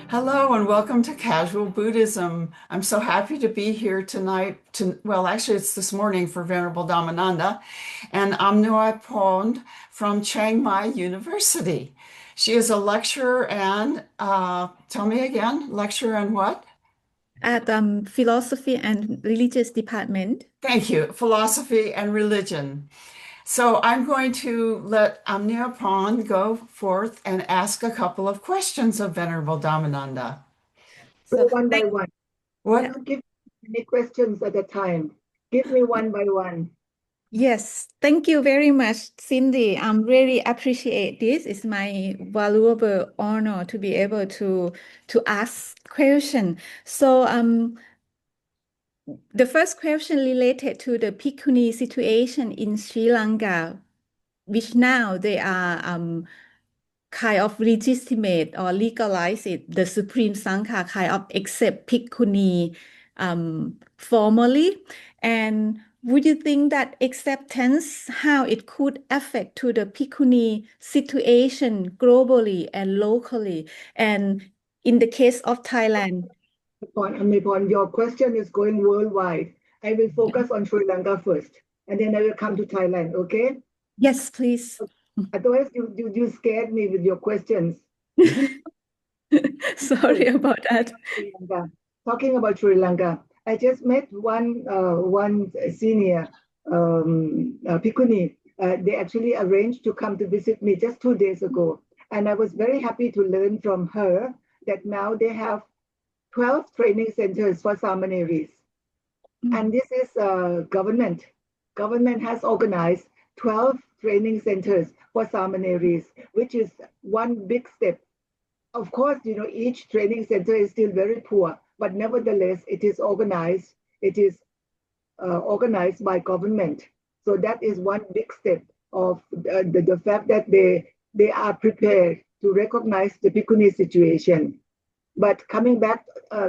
Hello and welcome to Casual Buddhism. I'm so happy to be here tonight. Well, actually, it's this morning for Venerable Dhammananda and Anmuaypond from Chiang Mai University. She is a lecturer and, tell me again, lecturer in what? At philosophy and religious department. Thank you, philosophy and religion. So I'm going to let Anmuaypond go forth and ask a couple of questions of Venerable Dhammananda. Go So one by thank, one. What? Don't give many questions at a time. Give me one by one. yes, thank you very much, Cindy. I'm really appreciate this. It's my valuable honor to be able to ask question. So the first question related to the Bhikkhuni situation in Sri Lanka, which now they are kind of legitimate or legalize it. The Supreme Sangha kind of accept Bhikkhuni formally. And would you think that acceptance, how it could affect to the Bhikkhuni situation globally and locally? And in the case of Thailand, Anmuaypond, your question is going worldwide. I will focus on Sri Lanka first, and then I will come to Thailand, okay? yes, please. Otherwise, you scared me with your questions. Sorry about that. Sri Lanka. Talking about Sri Lanka, I just met one senior Bhikkhuni. They actually arranged to come to visit me just 2 days ago, and I was very happy to learn from her that now they have 12 training centers for Samaneris. And this is government. Government has organized 12 training centers for Samaneris, which is one big step. Of course, each training center is still very poor, but nevertheless, it is organized. It is organized by government. So that is one big step of the fact that they are prepared to recognize the Bhikkhuni situation. But coming back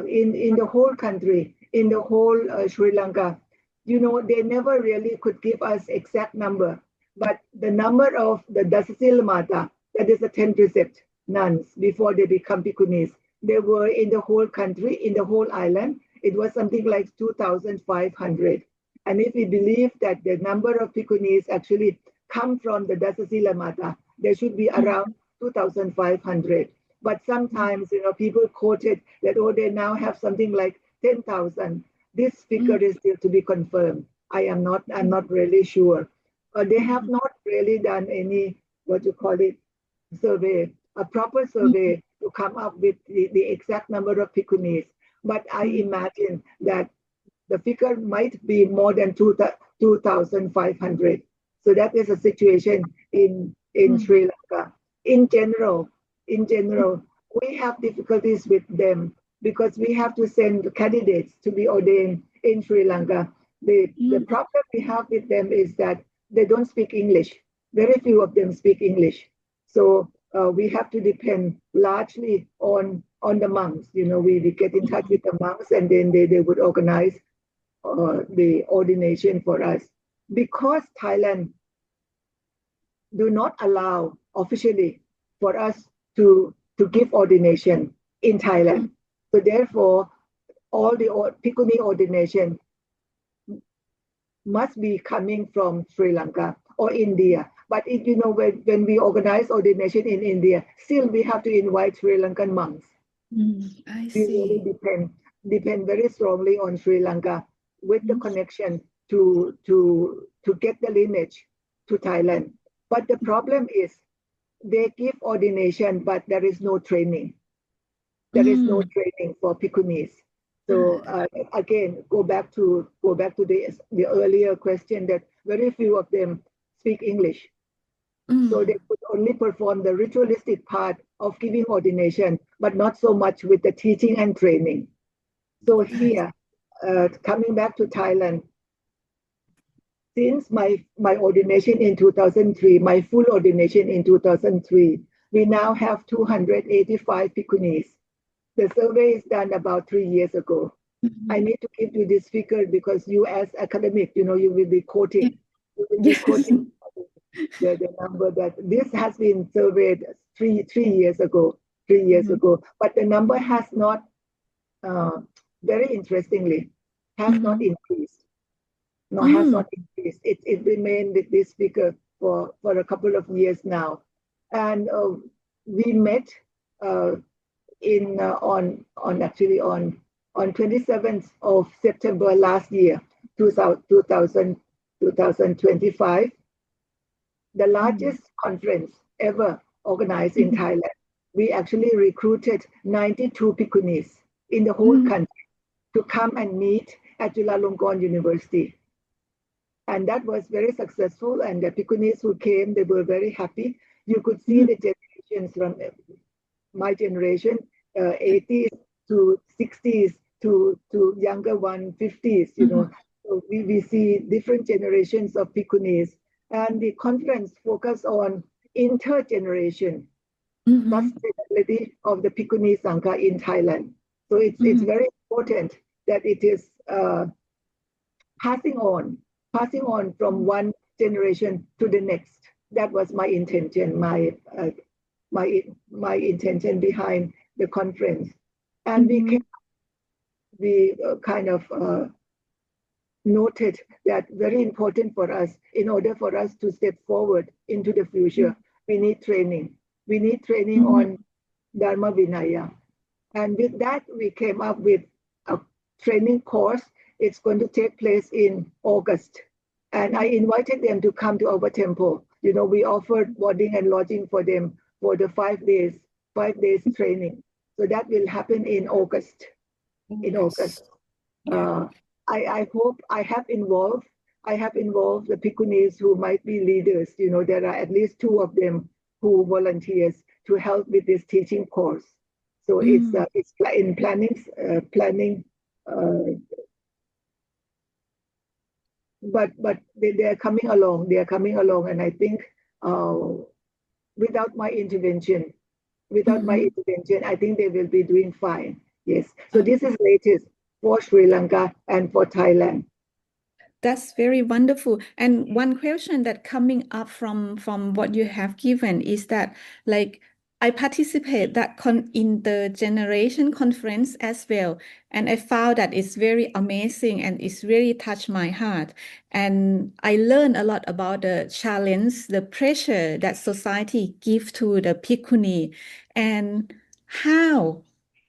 in the whole country, in the whole Sri Lanka, they never really could give us exact number. But the number of the Dasasil Mata, that is the 10 precept nuns before they become Bhikkhunis, they were in the whole country, in the whole island, it was something like 2,500. And if we believe that the number of Bhikkhunis actually come from the Dasasila Mata, there should be around 2,500. But sometimes, people quoted that, oh, they now have something like 10,000. This figure is still to be confirmed. I'm not really sure. They have not really done any, what you call it, survey, a proper survey to come up with the exact number of Bhikkhunis. But I imagine that the figure might be more than 2,500. So that is a situation in Sri Lanka. In general, we have difficulties with them because we have to send candidates to be ordained in Sri Lanka. The problem we have with them is that they don't speak English. Very few of them speak English. So we have to depend largely on the monks. We get in touch with the monks and then they would organize the ordination for us. Because Thailand do not allow officially for us to give ordination in Thailand. So therefore, all the Bhikkhuni ordination must be coming from Sri Lanka or India. But when we organize ordination in India, still we have to invite Sri Lankan monks. I We really see. depend very strongly on Sri Lanka with the connection to get the lineage to Thailand. But the problem is they give ordination, but there is no training. There is no training for Bhikkhunis. So again, go back to the earlier question that very few of them speak English. So they could only perform the ritualistic part of giving ordination, but not so much with the teaching and training. So here, coming back to Thailand, since my ordination in 2003, my full ordination in 2003, we now have 285 Bhikkhunis. The survey is done about 3 years ago. I need to give you this figure because you as academic, you will be quoting, Yes. the number that this has been surveyed three years ago. 3 years ago. But the number has not, very interestingly, has not increased. No, has not increased. It remained with this figure for a couple of years now. And we met on 27th of September last year, 2025, the largest conference ever organized in Thailand. We actually recruited 92 Bhikkhunis in the whole country to come and meet at Chulalongkorn University. And that was very successful. And the Bhikkhunis who came, they were very happy. You could see the generations from my generation, 80s to 60s to younger one, 50s, you know. So we see different generations of Bhikkhunis. And the conference focused on intergeneration, sustainability of the Bhikkhuni Sangha in Thailand. So it's very important that it is passing on from one generation to the next. That was my intention, my intention behind the conference. And we kind of noted that very important for us, in order for us to step forward into the future, we need training. We need training on Dharma Vinaya. And with that, we came up with a training course. It's going to take place in August. And I invited them to come to our temple. You know, we offered boarding and lodging for them for the 5 days training. So that will happen in August. I hope I have involved the Bhikkhunis who might be leaders. You know, there are at least 2 of them who volunteers to help with this teaching course. So it's in planning, but they are coming along. They are coming along, and I think without my intervention, I think they will be doing fine. Yes. So this is latest for Sri Lanka and for Thailand. That's very wonderful. And one question that coming up from what you have given is that, like, I participate that in the generation conference as well, and I found that it's very amazing and it's really touched my heart. And I learned a lot about the challenge, the pressure that society gives to the Bhikkhuni, and how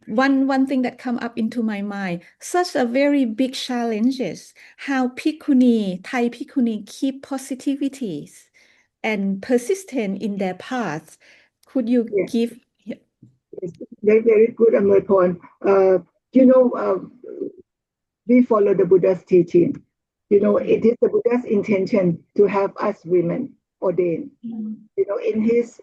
one thing that come up into my mind, such a very big challenges, how Thai Bhikkhuni keep positivities and persistent in their path. Could you give? Yes, very, very good, Anmuaypond. You know, we follow the Buddha's teaching. You know, it is the Buddha's intention to have us women ordained. You know, in his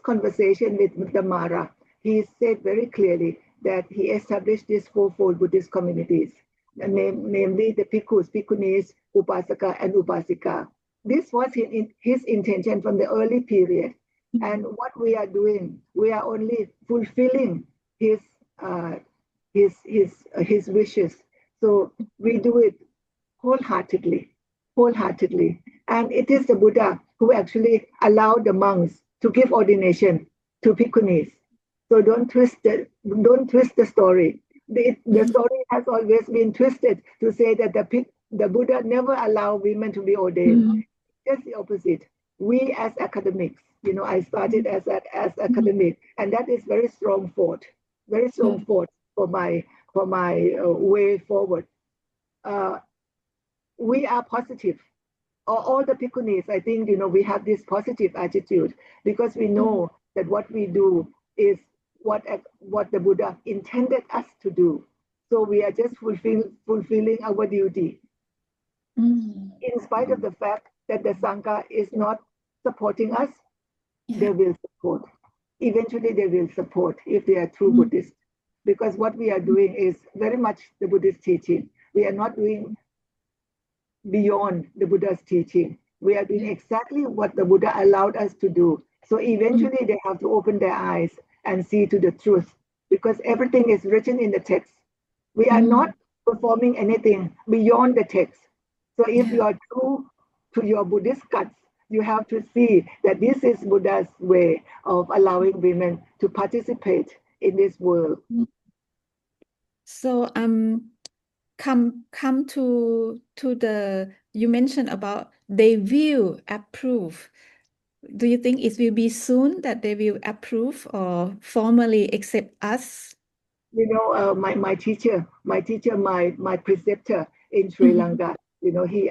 conversation with the Mara, he said very clearly that he established these 4-fold Buddhist communities, namely the Bhikkhus, Bhikkhunis, Upasaka, and Upasika. This was his intention from the early period. And what we are doing, we are only fulfilling his wishes. So we do it wholeheartedly. And it is the Buddha who actually allowed the monks to give ordination to Bhikkhunis. So don't twist the story. The story has always been twisted to say that the Buddha never allowed women to be ordained. Just the opposite. We as academics, you know, I started as academic, and that is very strong thought for my way forward. We are positive. All the Bhikkhunis, I think, you know, we have this positive attitude because we know that what we do is what the Buddha intended us to do. So we are just fulfilling our duty. In spite of the fact that the Sangha is not supporting us, they will support. Eventually they will support if they are true Buddhists. Because what we are doing is very much the Buddhist teaching. We are not doing beyond the Buddha's teaching. We are doing exactly what the Buddha allowed us to do. So eventually they have to open their eyes and see to the truth, because everything is written in the text. We are not performing anything beyond the text. So if you are true to your Buddhist guts, You have to see that this is Buddha's way of allowing women to participate in this world. So come to the you mentioned about they will approve. Do you think it will be soon that they will approve or formally accept us? You know, my teacher, my preceptor in Sri Lanka, you know, he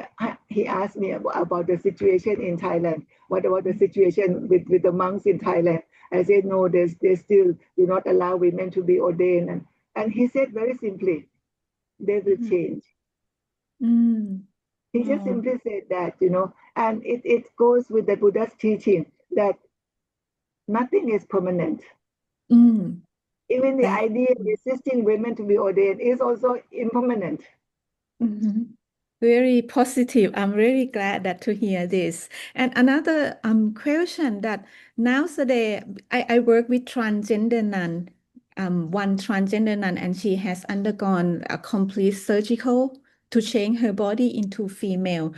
asked me about the situation in Thailand. What about the situation with the monks in Thailand? I said, no, they still do not allow women to be ordained. And he said very simply, they will change. Mm. He just Oh. simply said that, you know, and it goes with the Buddha's teaching that nothing is permanent. Mm. Even the That. idea of assisting women to be ordained is also impermanent. Mhm. Very positive. I'm really glad that to hear this. And another question that nowadays I work with transgender nun, one transgender nun, and she has undergone a complete surgical to change her body into female.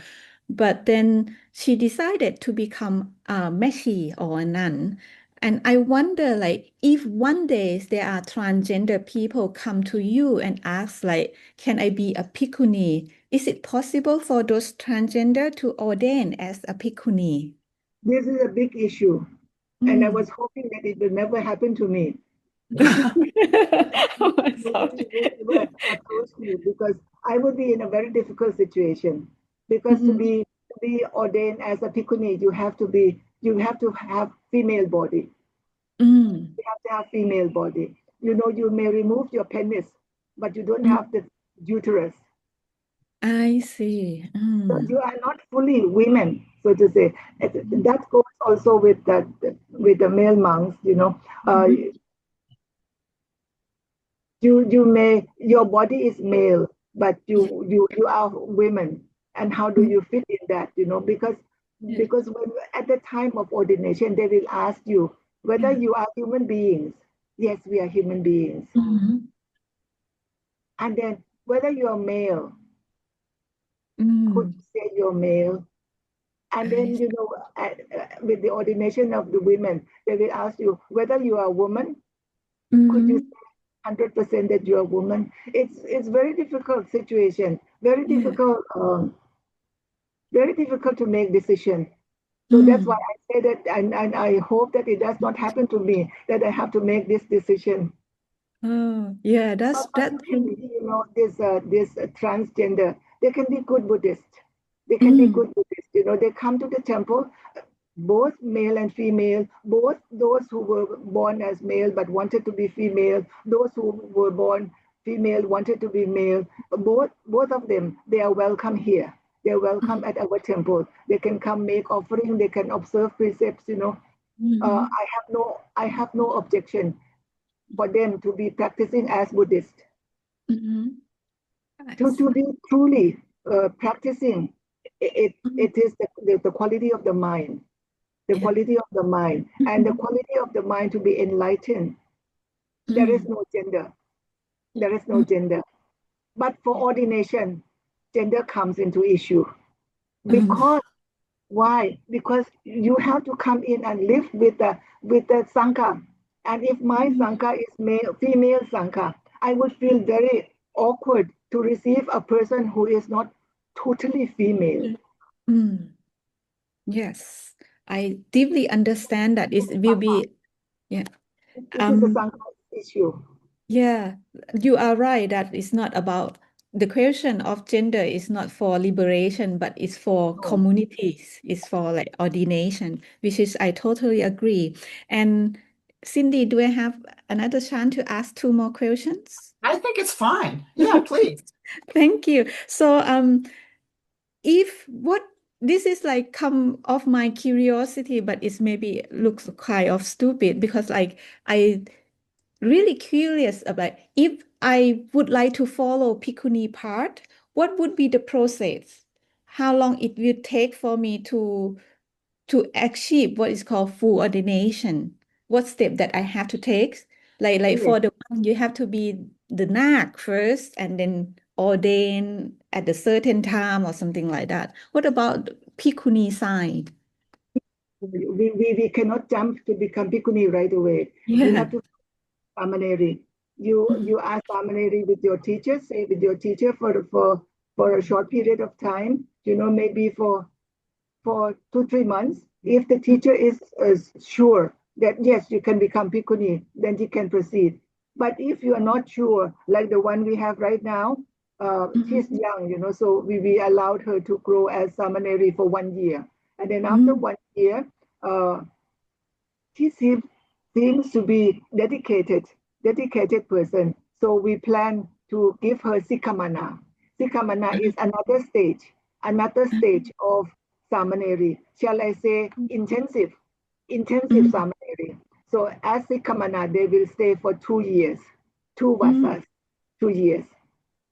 But then she decided to become a meshi or a nun. And I wonder, like, if one day there are transgender people come to you and ask, like, can I be a Bhikkhuni? Is it possible for those transgender to ordain as a Bhikkhuni? This is a big issue. And I was Mm. hoping that it will never happen to me. Oh, Nobody sorry. will ever approach me because I would be in a very difficult situation. Because to Mhm. be ordained as a bhikkhuni, you have to have female body. Mm. You have to have female body. You know, you may remove your penis, but you don't Mm. have the uterus. I see. So Mm. you are not fully women, so to say. That goes also with the male monks. You know, Mhm. your body is male, but you are women, and how do Mm. you fit in that? You know, Yeah. because when at the time of ordination, they will ask you whether Yeah. you are human beings. Yes, we are human beings, Mhm. and then whether you are male, could Mm. you say you're male? And I then, you know, with the ordination of the women, they will ask you whether you are a woman. Could you Mhm. say 100% that you're a woman? It's very difficult situation, Yeah. very difficult to make decision. So that's why Mm. I say that, and I hope that it does not happen to me, that I have to make this decision. Oh, yeah, But that's even, you know, this transgender, they can be good Buddhist. They can be mm. good Buddhist. You know, they come to the temple, both male and female, both those who were born as male but wanted to be female, those who were born female wanted to be male. Both of them, they are welcome here. They're welcome at our temple. They can come make offering. They can observe precepts. You know, Mhm. I have no objection for them to be practicing as Buddhist. Mhm. I To see. be truly practicing, Mm. it is the quality of the mind, the Yeah. quality of the mind, and the Mhm. quality of the mind to be enlightened. There is Mm. no gender. There is no Mm. gender. But for Yeah. ordination, gender comes into issue. Mm. Because why? Because you have to come in and live with the sangha. And if my sangha is male, female sangha, I would feel very awkward to receive a person who is not totally female. Mm. Yes, I deeply understand that it will be, yeah. This is a Um, sangha issue. yeah, you are right that it's not about the question of gender is not for liberation, but it's for No. communities, it's for like ordination, which is I totally agree. And Cindy, do I have another chance to ask two more questions? I think it's fine. Yeah, please. Thank you. So, if what this is like come of my curiosity, but it's maybe looks kind of stupid because like I really curious about if I would like to follow Bhikkhuni part, what would be the process? How long it will take for me to achieve what is called full ordination? What step that I have to take? Like Yes. for the one, you have to be the nak first and then ordain at a certain time or something like that. What about Bhikkhuni side? We cannot jump to become Bhikkhuni right away. You Yeah. have to Samaneri. You ask Samaneri with your teacher, say with your teacher for a short period of time, maybe for 2-3 months. If the teacher is sure that yes, you can become Bhikkhuni, then you can proceed. But if you are not sure, like the one we have right now, she's young, so we allowed her to grow as Samaneri for 1 year. And then after 1 year, uh, she seems to be dedicated person. So we plan to give her Sikhamana. Sikhamana is another stage of Samaneri. Shall I say intensive Samaneri. So as Sikhamana, they will stay for 2 years, two vasas, 2 years.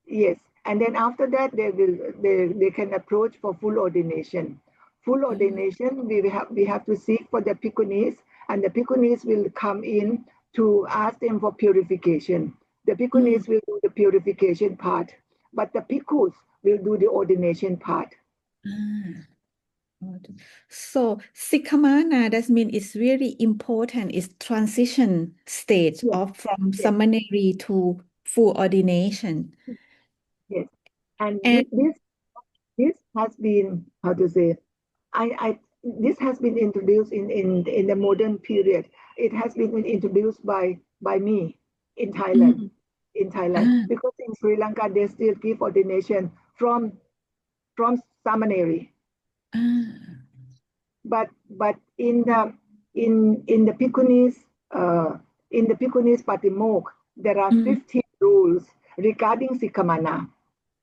Yes, and then after that they can approach for full ordination. Full ordination, we have to seek for the Bhikkhunis, and the Bhikkhunis will come in to ask them for purification. The Bhikkhunis will do the purification part, but the Bhikkhus will do the ordination part. So Sikhamana, that means it's really important. It's transition stage Yes, of from yes, seminary to full ordination. yes. And And this has been, how to say, this has been introduced in the modern period. It has been introduced by me in Thailand, ah, because in Sri Lanka they still give ordination from Samaneri, ah, but in the Bhikkhunis Patimokkha there are 15 rules regarding Sikhamana.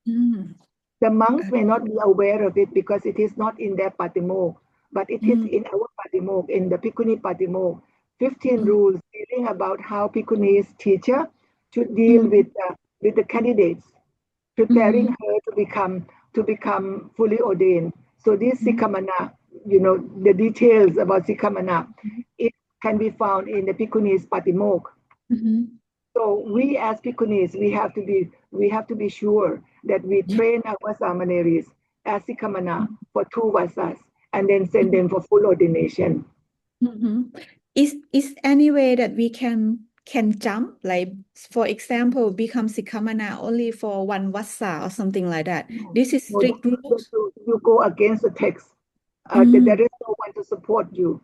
mm, The monks may not be aware of it because it is not in their Patimokkha, but it is in our Patimokkha, in the Bhikkhuni Patimokkha. 15 rules dealing about how Bhikkhunis teacher should deal with the candidates, preparing her to become fully ordained. So this Sikhamana, the details about Sikhamana, it can be found in the Bhikkhunis Patimokkha. So we as Bhikkhunis, we have to be sure that we train our Samaneris as Sikhamana for 2 vasas and then send them for full ordination. Is any way that we can jump, like for example, become Sikhamana only for 1 vassa or something like that? This is No, strict rules. you go against the text. There is no one to support you.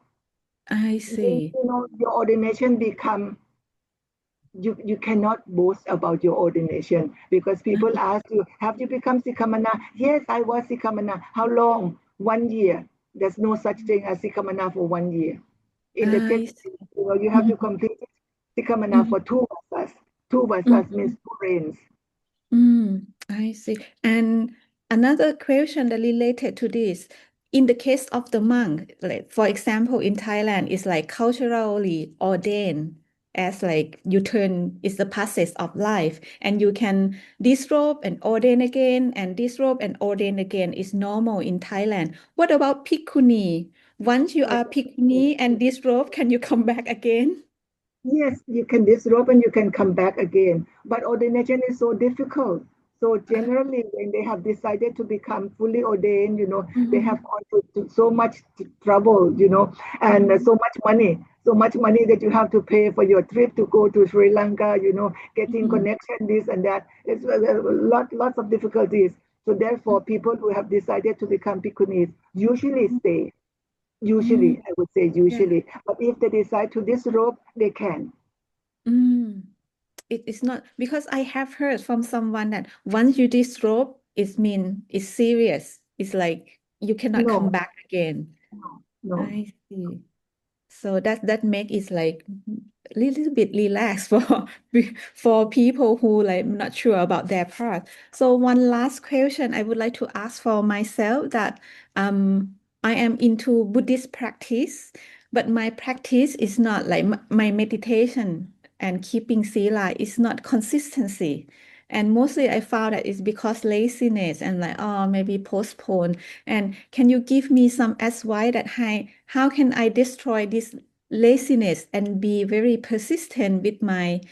I Then, see. your ordination become, you cannot boast about your ordination because people ask you, have you become Sikhamana? Yes, I was Sikhamana. How long? 1 year. There's no such thing as Sikhamana for 1 year. In the I text, see. you have to complete Sikhamana for 2 vasas. 2 vasas means 2 rains. I see. And another question that related to this, in the case of the monk, like for example, in Thailand, it's like culturally ordained as like you turn, it's the passage of life, and you can disrobe and ordain again, and disrobe and ordain again is normal in Thailand. What about Bhikkhuni? Once you are Bhikkhuni and disrobe, can you come back again? Yes, you can disrobe and you can come back again. But ordination is so difficult. So generally, when they have decided to become fully ordained, they have gone to so much trouble, and so much money that you have to pay for your trip to go to Sri Lanka, getting connection, this and that. It's lots of difficulties. So therefore, people who have decided to become bhikkhunis usually stay. Usually, I would say Yeah. usually. But if they decide to disrobe, they can. Mm. It is not because I have heard from someone that once you disrobe, it mean it's serious. It's like you cannot come No, back again. no. I see. So that make it like a little bit relaxed for people who like not sure about their part. So one last question I would like to ask for myself that I am into Buddhist practice, but my practice is not like my meditation and keeping sila is not consistency. And mostly I found that it's because laziness and like, oh, maybe postpone. And can you give me some advice that how can I destroy this laziness and be very persistent with my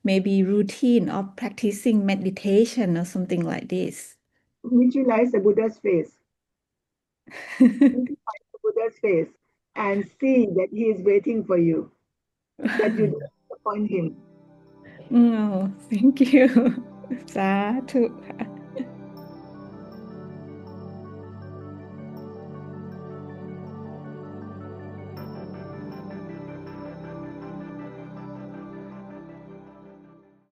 maybe routine of practicing meditation or something like this? Visualize the Buddha's face. Visualize the Buddha's face. and see that he is waiting for you, that you don't disappoint him. Oh, thank you. สาธุค่ะ